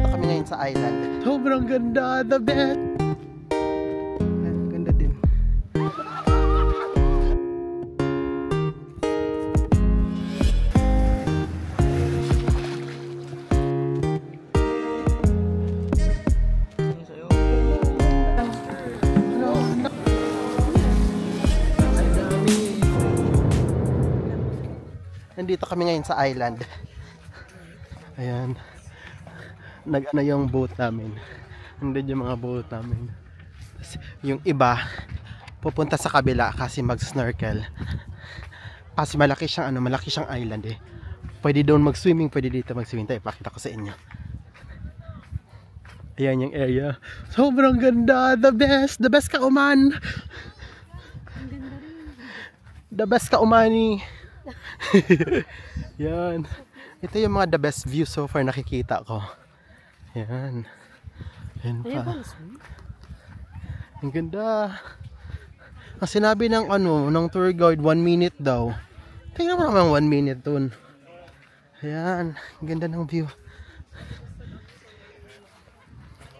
Nandito kami ngayon sa island. Sobrang ganda, the best. Ganda din. Nandito kami ngayon sa island. Ayan. Nag-ano yung boat namin. Nandun yung mga boat namin. Tapos, yung iba pupunta sa kabila kasi mag-snorkel. Kasi malaki siyang island eh. Pwede doon mag-swimming, pwede dito mag-swimming. Tayo, pakita ko sa inyo. Ayan yung area. Sobrang ganda, the best ka uman. The best ka umani. Yan. Ito yung mga the best view so far nakikita ko. Yan. Yan pa. Ang ganda. Ang sinabi ng ng tour guide 1 minute daw. Tingnan mo naman 1 minute dun. Ayan. Ang ganda ng view.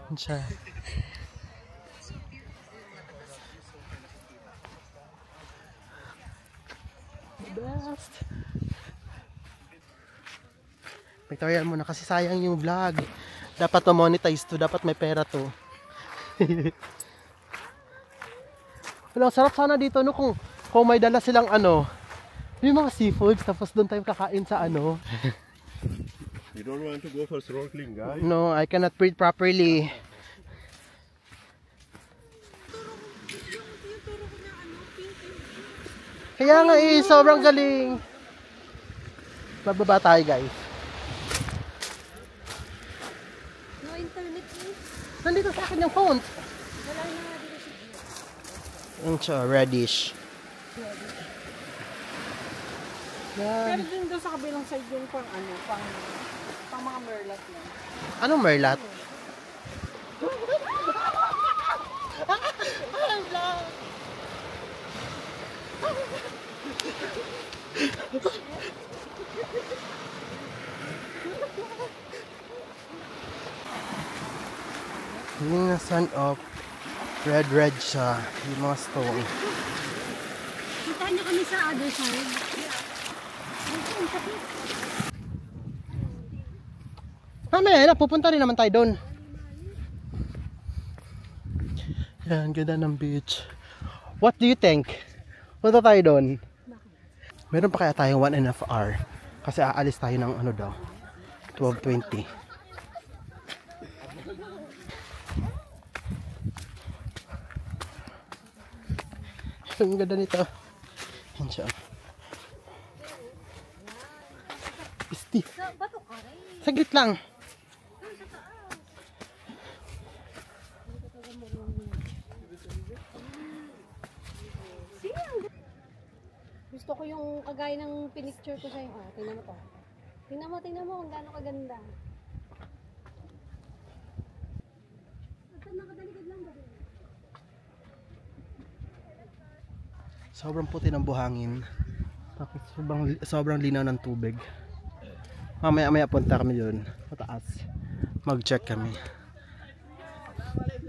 Yan siya. Best. Pictorial muna kasi sayang yung vlog. Dapat ma-monetize to, dapat may pera to. Wala, sarap sana dito no kung may dala silang yung mga seafoods tapos doon tayo kakain sa You don't want to go for snorkeling, guys? No, I cannot breathe properly. Kaya nga sobrang galing. Bababa tayo guys. No internet eh. Nandito sa akin yung phone. Wala na nga dito siya. Yung siya, reddish. Pero din doon sa kabilang side yung pang mga merlat lang. Anong merlat? Yung na sun up, red siya, yung mga stone. Kita niyo kami sa other side. Mamaya, pupunta rin naman tayo doon. Yan, ganda ng beach. What do you think? Punta tayo doon. Meron pa kaya tayong 1.5 hour? Kasi aalis tayo ng 12:20. Ang ganda nito. Yan siya. Isti. Saglit lang. Gusto ko yung kagaya ng pinicture ko sa'yo. Tingnan mo to. Tingnan mo kung gaano kaganda. Sobrang puti ng buhangin. Tapos sobrang linaw ng tubig. Mamaya punta kami doon. Pataas. Mag-check kami.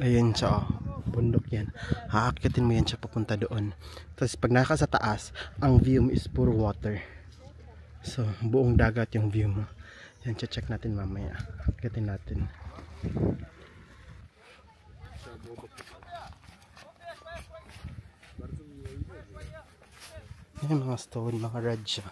Ayun siya. Bundok yan. Haakyatin mo yan siya papunta doon. Tapos pag naka sa taas, ang view mo is pure water. So, buong dagat yung view mo. Yan, check natin mamaya. Haakyatin natin. Yan mga stone, mga red siya.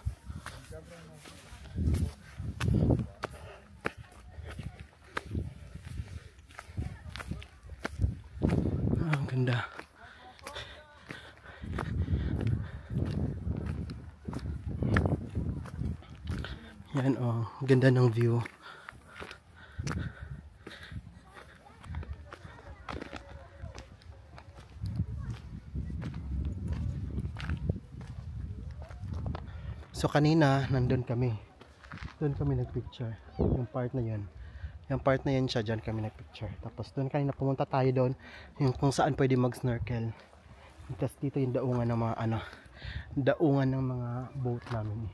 Ang ganda. Yan ganda ng view. So kanina nandun kami. Doon kami nagpicture. Yung part na yun. Yung part na yun siya, dyan kami nagpicture. Tapos doon kanina pumunta tayo doon. Yung kung saan pwede mag-snorkel. Tapos dito yung daungan ng mga daungan ng mga boat namin.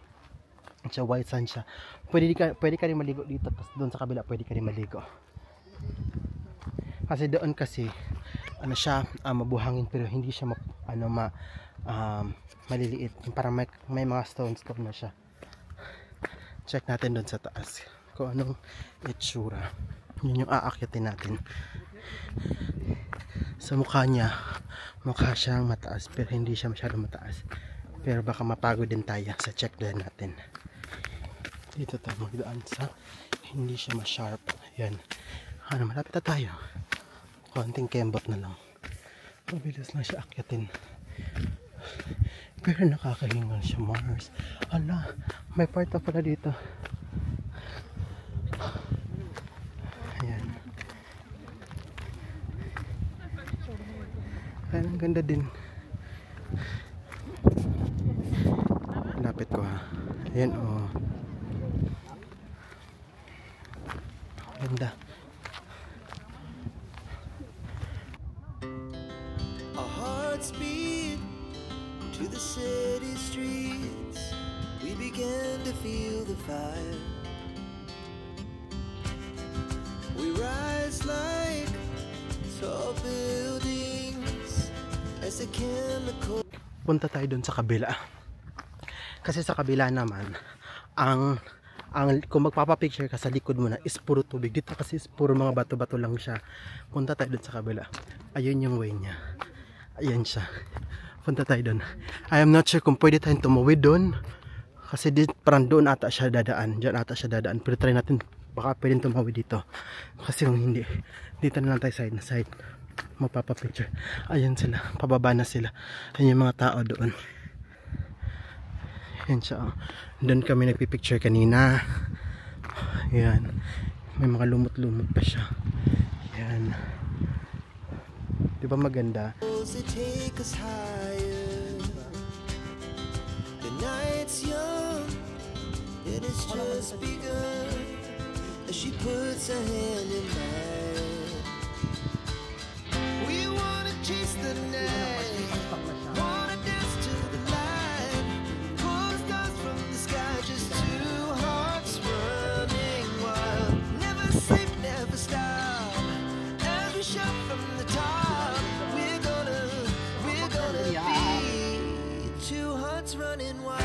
At siya white sand siya. Pwede ka rin maligo dito. Tapos doon sa kabila pwede ka rin maligo. Kasi doon kasi ano siya, mabuhangin pero hindi siya maliliit. Parang may mga stones na siya. Check natin doon sa taas kung anong itsura. Yun yung aakyatin natin. Sa mukha niya, mukha siyang mataas pero hindi siya masyadong mataas. Pero baka mapagod din tayo sa check din natin. Dito tayo magdaan sa hindi siya ma-sharp. Yan. Malapit na tayo. Konting kembot na lang. Mabilis na siya akyatin. Pero nakakahingal siya, Mars. Hala, may part na pala dito. Ayan. Ayan, ang ganda din. Lapit ko ha. Ayan oh. Ganda. Our hearts beat to the city streets. We began to feel the fire. We rise like tall buildings as the chemical. Punta tayo dun sa kabila. Kasi sa kabila naman, kung magpapapicture ka sa likod mo na is puro tubig. Dito kasi is puro mga bato-bato lang siya. Punta tayo dun sa kabila. Ayun yung way niya. Ayan siya. Punta tayo dun. I am not sure kung pwede tayong tumawid dun. Kasi parang doon ata siya dadaan. Diyan ata siya dadaan. Pero try natin. Baka pwedeng tumawid dito. Kasi kung hindi, dito na lang tayo side na side. Magpapapicture. Ayan sila. Pababa na sila. Ayan yung mga tao doon. Ayan siya. Doon kami nagpipicture kanina. Ayan. May mga lumot-lumot pa siya. Ayan. Diba maganda? They take us higher. The night's young and it's just begun. As she puts her hand in mine, we wanna chase the night, wanna dance to the light, pull stars from the sky, just two hearts running wild. Never sleep, never stop, as we shout from the top. We're gonna be two hearts running wild.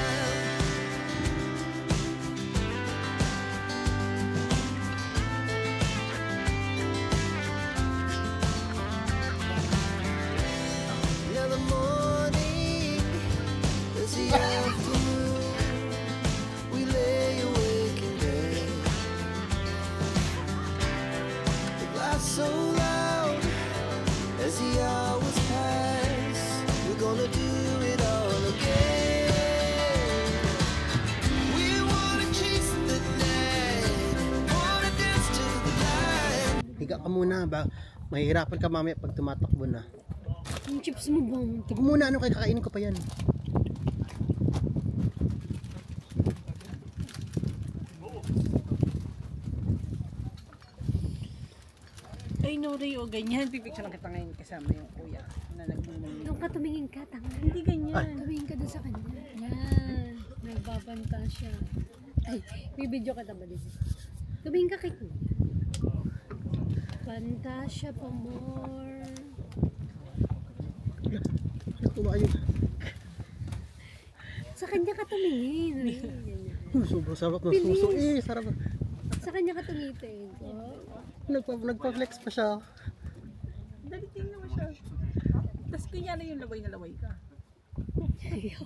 Now the morning is the afternoon. We lay awake in bed. The laugh so loud as the hours pass. We're gonna do it all again. We wanna chase the night, wanna dance to the light. Higa ka muna ba? Mahihirapan ka mamaya pag tumatakbo na. Yung chips mo ba? Tigo muna, ano kay kakainin ko pa yan. Ay, no, Rio, ganyan. Pipicture lang kita ngayon kasama yung kuya na nagmumuli. Nung ka tumingin ka, tanga. Hindi ganyan. Tumingin ka doon sa kanya. Yan. Nagbabanta siya. Ay, may video ka ba dito? Tumingin ka kay kuya. Banta siya pa more. Tumayo. Sa kanya ka tumingin. Sobrang sarap ng suso. Sarap. Sa kanya ka tumitingin ko. Nagpa-flex pa siya. Dali, tingnan mo siya. Tapos kunyari yung laway na laway ka. Ayaw.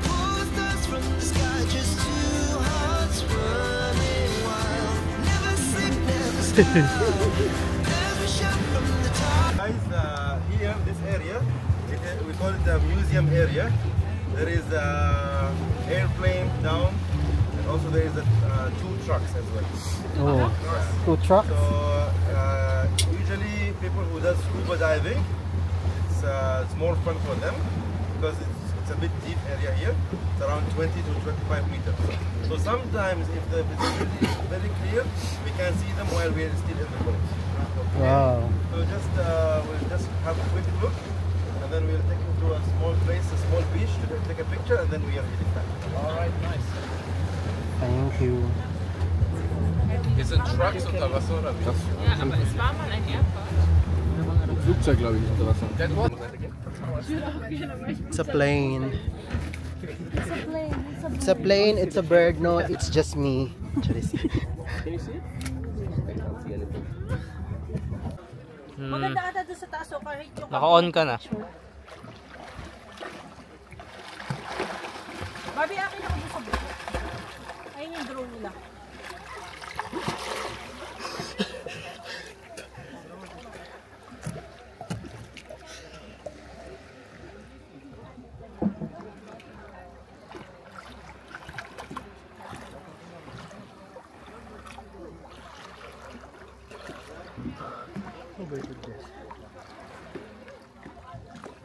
Pull stars from the sky, just two hearts running wild. Never sleep, never stop. As we shout from the top. Guys, here, this area, we call it the museum area. There is airplane down, and also there is two trucks as well. Oh. Two trucks? So usually people who does scuba diving, it's more fun for them because it's a bit deep area here. It's around 20 to 25 meters. So sometimes if the visibility is very clear, we can see them while we are still in the boat. Okay? Wow. So just we'll just have a quick look, and then we'll take you to a small place, a small picture and then we are heading back. Alright, nice. Thank you. Hier sind Trucks unter Wasser oder wie? Ja, aber es war mal ein Airport. Flugzeug, glaube ich, unter Wasser. It's a plane. It's a plane. It's a plane, it's a bird. No, it's just me. Charis. Maganda ata doon sa taas o kahit yung... Naka-on ka na. Babi, akin ako doon sa buko. Ayun yung drone nila.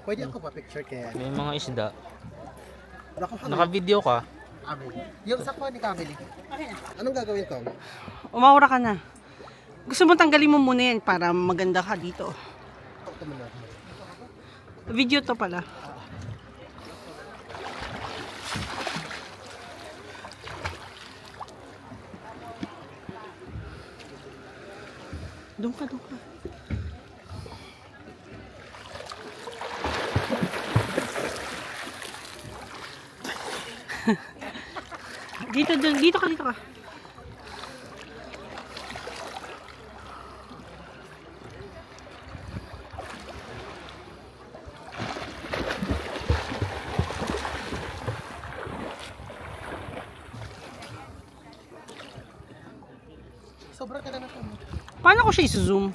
Pwede ako pa picture kaya. May mga isda. Naka Naka-video ka. Yung sa ni Camille. Anong gagawin ko? Umaura ka na. Gusto mo tanggalin mo muna yan para maganda ka dito. Video to pala. Doon ka, doon ka. Dito, dito ka, dito ka. Sobrang ganda na ito. Paano ko siya i-zoom?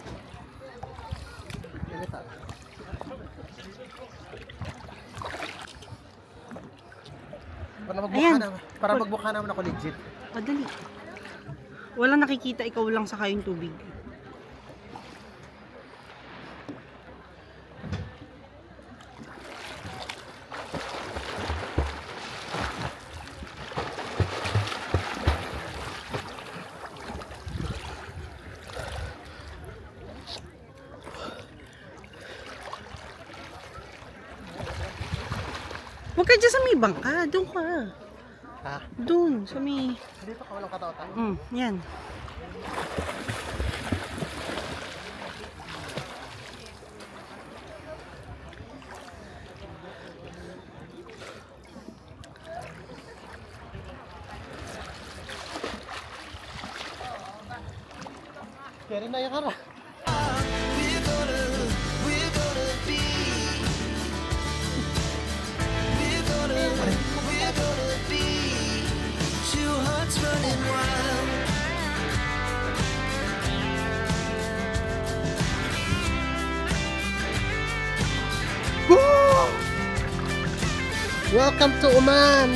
Ayan. Para magbuka naman ako legit. Madali. Walang nakikita, ikaw lang sa kayong tubig. Huwag ka dyan sa may bangka. Doon ka. Ha? Doon, sa may... Dito ka walang katautan. Yan. Kaya rin na yung kara. We're gonna be. We're gonna be. Two hearts running wild. Woo! Welcome to Oman,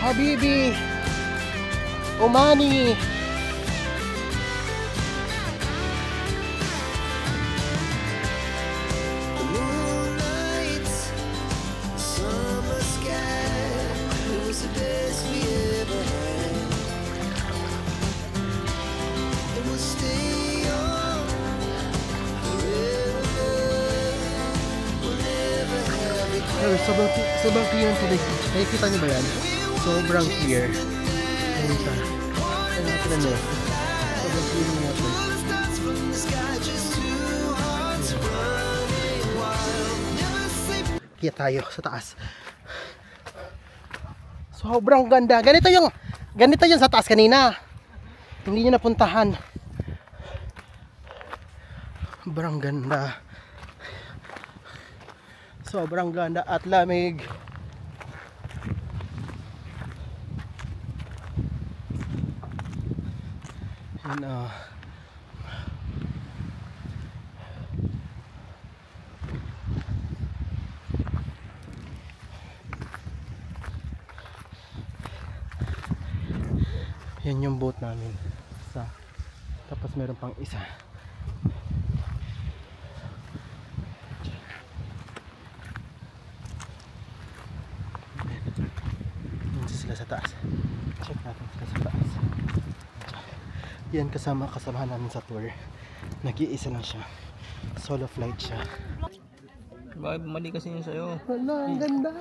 Habibi, Omani. Moonlight, summer sky, it was the best we ever had. And we'll stay on forever. We'll never have it. Sobrang clear ang tubig. Nakikita niyo ba yan? Sobrang clear. Ayun siya. Ayun natin ano. Sobrang clear ng water. Stars from the sky, just two hearts running wild. Never sleep. Kaya tayo sa taas. Sobrang ganda. Ganito yung sa taas kanina. Hindi niyo napuntahan. Sobrang ganda. Sobrang ganda at lamig. Yan yan yung boat namin. Tapos meron pang isa. Sila sa taas. Check natin sila sa taas. Yan kasamahan namin sa tour. Nag-iisa lang siya. Solo flight siya. Bakit mali kasi yun sa'yo? Wala, ang ganda.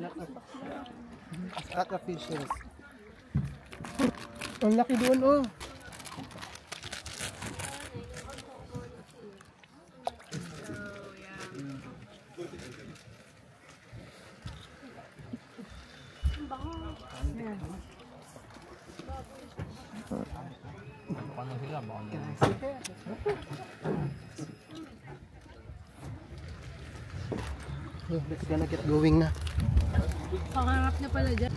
Lot of fishes. Ang laki doon, oh. Let's gonna get going na. Pangarap na pala dyan.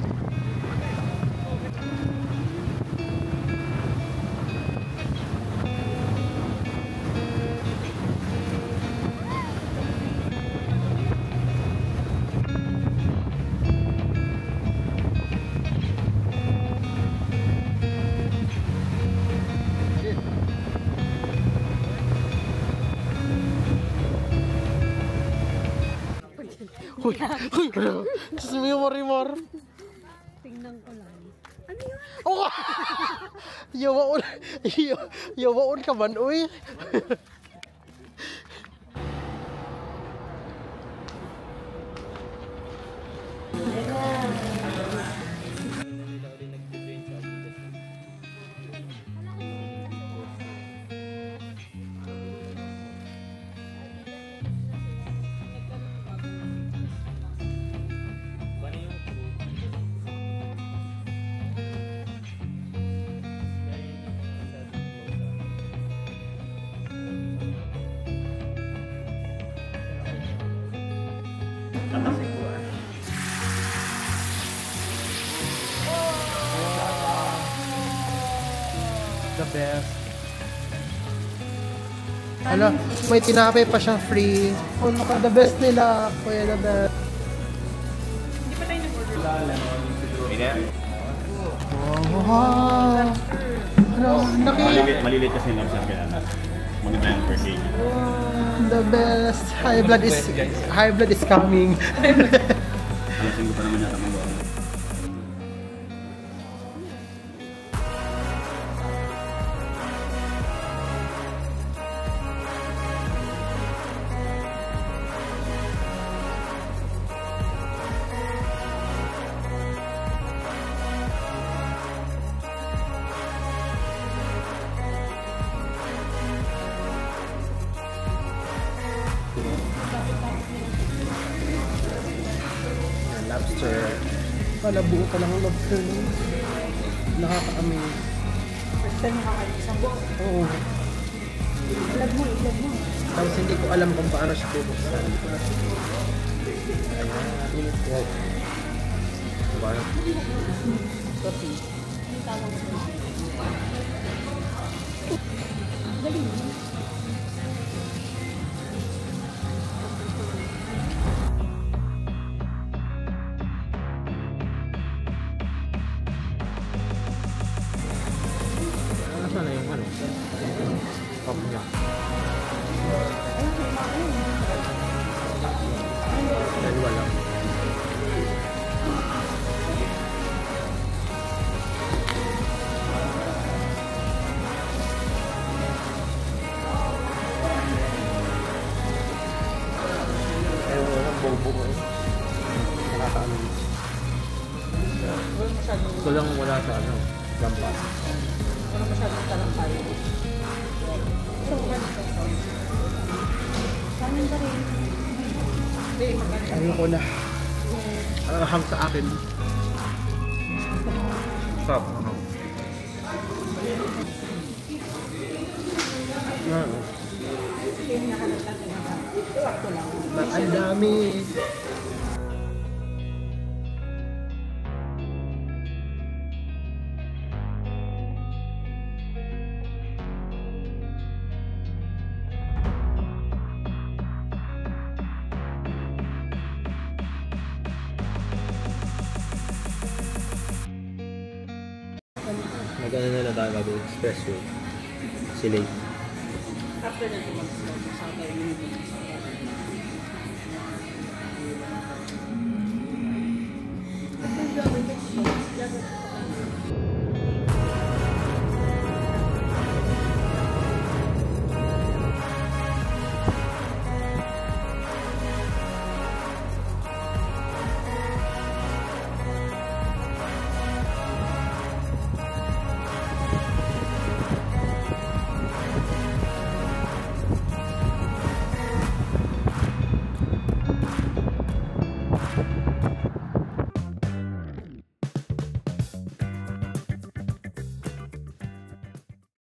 Uy, Diyos mo yung marimar. Tingnan ko lang. Ano yun? Oh! Yawaon ka man, uy. The best. Ano, may tinapay pa siyang free. Oh, the best nila. Kuya, the best. Hindi pa tayo nag-order. Wow! Ano, Maliliit kasi yung lobster kaya maganda yung per kg. the best. High blood is coming. Alasin ko pa naman yata mag-order. Lobster. Wala, buo pa lang ang lobster. No? Nakaka-amaze. First time nakakain isang buo. Oo. Ilag mo. Tapos hindi ko alam kung paano siya bubuksan. Ayan. Wow. Diba? Coffee. Nasaan na yung ano? Pop niya. Dalawa lang. Ayun, ang bobo eh. Nakakaano. Ito lang wala sa ano, lampas. Ano masyadong talampay? So, ganito. Kanin ka rin. Hindi, maganda. Ayoko na. Hang sa akin. Stop. Ang dami. Nag-ano na lang tayo bago expressway. Sila. After na ito, mag-start sa tayo.